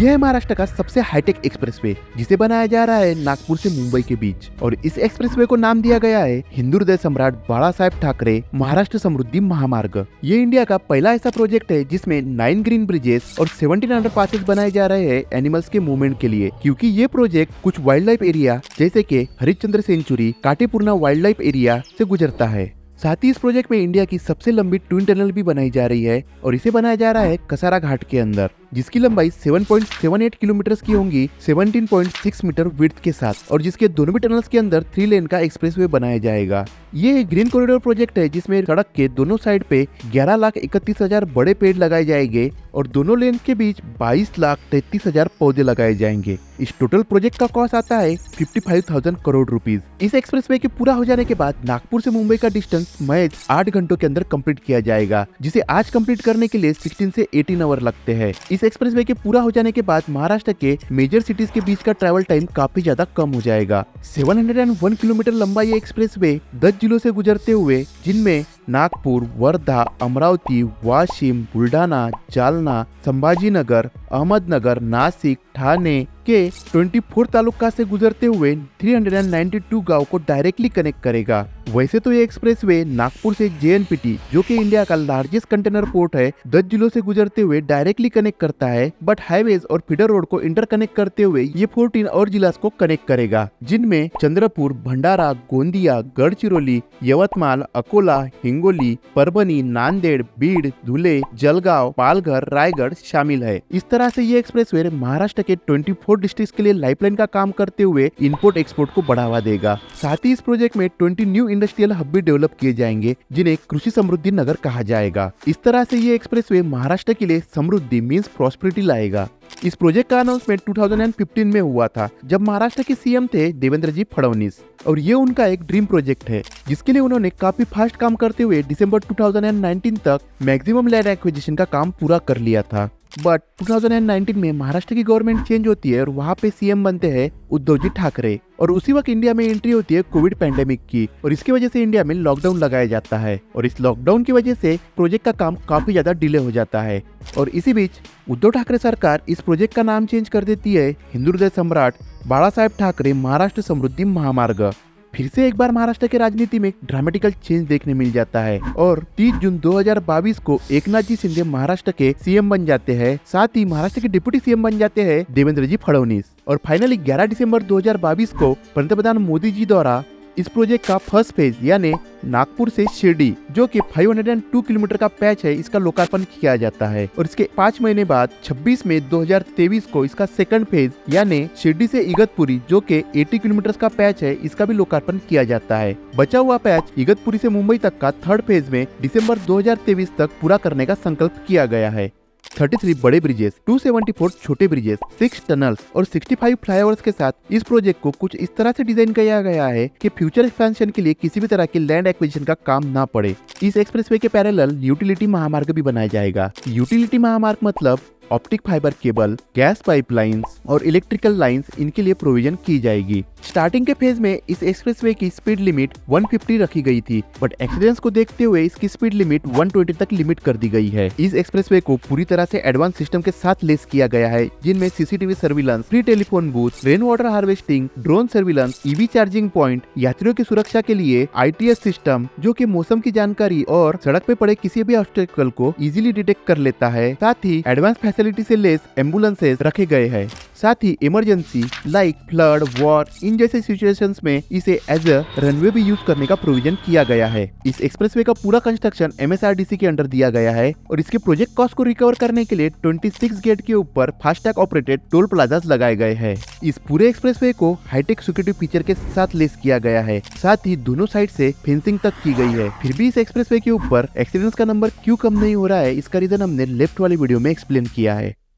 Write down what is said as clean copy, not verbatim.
यह है महाराष्ट्र का सबसे हाईटेक एक्सप्रेसवे जिसे बनाया जा रहा है नागपुर से मुंबई के बीच। और इस एक्सप्रेसवे को नाम दिया गया है हिंदू हृदय सम्राट बाला साहेब ठाकरे महाराष्ट्र समृद्धि महामार्ग। ये इंडिया का पहला ऐसा प्रोजेक्ट है जिसमें 9 ग्रीन ब्रिजेस और 17 अंडरपासेस बनाए जा रहे हैं एनिमल्स के मूवमेंट के लिए, क्योंकि ये प्रोजेक्ट कुछ वाइल्ड लाइफ एरिया जैसे कि Harishchandra sanctuary, Katepurna wildlife area से गुजरता है। साथ ही इस प्रोजेक्ट में इंडिया की सबसे लंबी ट्विन टनल भी बनाई जा रही है और इसे बनाया जा रहा है कसारा घाट के अंदर, जिसकी लंबाई 7.78 किलोमीटर की होंगी 17.6 मीटर विड्थ के साथ, और जिसके दोनों भी टनल्स के अंदर 3 लेन का एक्सप्रेसवे बनाया जाएगा। ये एक ग्रीन कॉरिडोर प्रोजेक्ट है जिसमें सड़क के दोनों साइड पे 11,31,000 बड़े पेड़ लगाए जाएंगे और दोनों लेन के बीच 22,33,000 पौधे लगाए जाएंगे। इस टोटल प्रोजेक्ट का कॉस्ट आता है 55,000 करोड़ रुपीज। इस एक्सप्रेसवे के पूरा हो जाने के बाद नागपुर से मुंबई का डिस्टेंस महज 8 घंटों के अंदर कंप्लीट किया जाएगा, जिसे आज कंप्लीट करने के लिए 16 से 18 आवर लगते हैं। इस एक्सप्रेसवे के पूरा हो जाने के बाद महाराष्ट्र के मेजर सिटीज के बीच का ट्रैवल टाइम काफी ज्यादा कम हो जाएगा। 701 किलोमीटर लंबा ये एक्सप्रेसवे 10 जिलों से गुजरते हुए, जिनमें नागपुर, वर्धा, अमरावती, वाशिम, बुलढाणा, जालना, संभाजीनगर, अहमदनगर, नासिक, ठाणे के 24 तालुका से गुजरते हुए 392 गांव को डायरेक्टली कनेक्ट करेगा। वैसे तो ये एक्सप्रेसवे नागपुर से JNPT, जो कि इंडिया का लार्जेस्ट कंटेनर पोर्ट है, 10 जिलों से गुजरते हुए डायरेक्टली कनेक्ट करता है, बट हाईवेज और फीडर रोड को इंटरकनेक्ट करते हुए ये 14 और जिला को कनेक्ट करेगा, जिनमें चंद्रपुर, भंडारा, गोंदिया, गढ़चिरोली, यवतमाल, अकोला, हिंगोली, परभणी, नांदेड़, बीड, धुले, जलगांव, पालघर, रायगढ़ शामिल है। इस तरह से ये एक्सप्रेसवे महाराष्ट्र के 24 डिस्ट्रिक्ट के लिए लाइफलाइन का काम करते हुए इंपोर्ट एक्सपोर्ट को बढ़ावा देगा। साथ ही इस प्रोजेक्ट में 20 न्यू इंडस्ट्रियल हब भी डेवलप किए जाएंगे, जिन्हें कृषि समृद्धि नगर कहा जाएगा। इस तरह से ये एक्सप्रेसवे महाराष्ट्र के लिए समृद्धि मींस प्रॉस्पेरिटी लाएगा। इस प्रोजेक्ट का अनाउंसमेंट 2015 में हुआ था, जब महाराष्ट्र के सीएम थे देवेंद्र जी फडणवीस, और ये उनका एक ड्रीम प्रोजेक्ट है जिसके लिए उन्होंने काफी फास्ट काम करते हुए दिसंबर 2019 तक मैक्सिमम लैंड एक्विजिशन का काम पूरा कर लिया था। बट 2019 में महाराष्ट्र की गवर्नमेंट चेंज होती है और वहाँ पे सीएम बनते हैं उद्धव जी ठाकरे, और उसी वक्त इंडिया में एंट्री होती है कोविड पैंडेमिक की, और इसकी वजह से इंडिया में लॉकडाउन लगाया जाता है, और इस लॉकडाउन की वजह से प्रोजेक्ट का काम काफी ज्यादा डिले हो जाता है। और इसी बीच उद्धव ठाकरे सरकार इस प्रोजेक्ट का नाम चेंज कर देती है हिंदू हृदय सम्राट बाला साहेब ठाकरे महाराष्ट्र समृद्धि महामार्ग। फिर से एक बार महाराष्ट्र के राजनीति में ड्रामेटिकल चेंज देखने मिल जाता है और 30 जून 2022 को एकनाथ जी शिंदे महाराष्ट्र के सीएम बन जाते हैं। साथ ही महाराष्ट्र के डिप्टी सीएम बन जाते हैं देवेंद्र जी फडणवीस, और फाइनली 11 दिसंबर 2022 को पंतप्रधान मोदी जी द्वारा इस प्रोजेक्ट का फर्स्ट फेज यानी नागपुर से शिरडी, जो कि 502 किलोमीटर का पैच है, इसका लोकार्पण किया जाता है। और इसके 5 महीने बाद 26 मई 2023 को इसका सेकंड फेज यानी शिरडी से इगतपुरी, जो कि 80 किलोमीटर का पैच है, इसका भी लोकार्पण किया जाता है। बचा हुआ पैच इगतपुरी से मुंबई तक का थर्ड फेज में दिसंबर 2023 तक पूरा करने का संकल्प किया गया है। 33 बड़े ब्रिजेस, 274 छोटे ब्रिजेस, 6 टनल्स और 65 फ्लाईओवर्स के साथ इस प्रोजेक्ट को कुछ इस तरह से डिजाइन किया गया है कि फ्यूचर एक्सपेंशन के लिए किसी भी तरह के लैंड एक्विजिशन का काम ना पड़े। इस एक्सप्रेसवे के पैरेलल यूटिलिटी महामार्ग भी बनाया जाएगा। यूटिलिटी महामार्ग मतलब optic fibre cable, gas pipelines और इलेक्ट्रिकल लाइंस, इनके लिए प्रोविजन की जाएगी। स्टार्टिंग के फेज में इस एक्सप्रेसवे की स्पीड लिमिट 150 रखी गई थी, बट एक्सीडेंट्स को देखते हुए इसकी स्पीड लिमिट 120 तक लिमिट कर दी गई है। इस एक्सप्रेसवे को पूरी तरह से एडवांस सिस्टम के साथ लेस किया गया है, जिनमें CCTV surveillance, free telephone booth, rain water harvesting, drone surveillance, EV charging point, यात्रियों की सुरक्षा के लिए ITS सिस्टम, जो कि मौसम की जानकारी और सड़क पे पड़े किसी भी ऑब्स्टेकल को इजीली डिटेक्ट कर लेता है। साथ ही एडवांस फैसिलिटी से लेस एम्बुलेंसेस रखे गए हैं। साथ ही इमरजेंसी लाइक फ्लड, वॉर, इन जैसे सिचुएशंस में इसे एज अ रनवे भी यूज करने का प्रोविजन किया गया है। इस एक्सप्रेसवे का पूरा कंस्ट्रक्शन MSRDC के अंडर दिया गया है, और इसके प्रोजेक्ट कॉस्ट को रिकवर करने के लिए 26 गेट के ऊपर फास्टैग ऑपरेटेड टोल प्लाजास लगाए गए हैं। इस पूरे एक्सप्रेसवे को हाईटेक सिक्योरिटी फीचर के साथ लेस किया गया है। साथ ही दोनों साइड से फेंसिंग तक की गई है। फिर भी इस एक्सप्रेसवे के ऊपर एक्सीडेंट्स का नंबर क्यों कम नहीं हो रहा है, इसका रीजन हमने लेफ्ट वाली वीडियो में एक्सप्लेन किया है।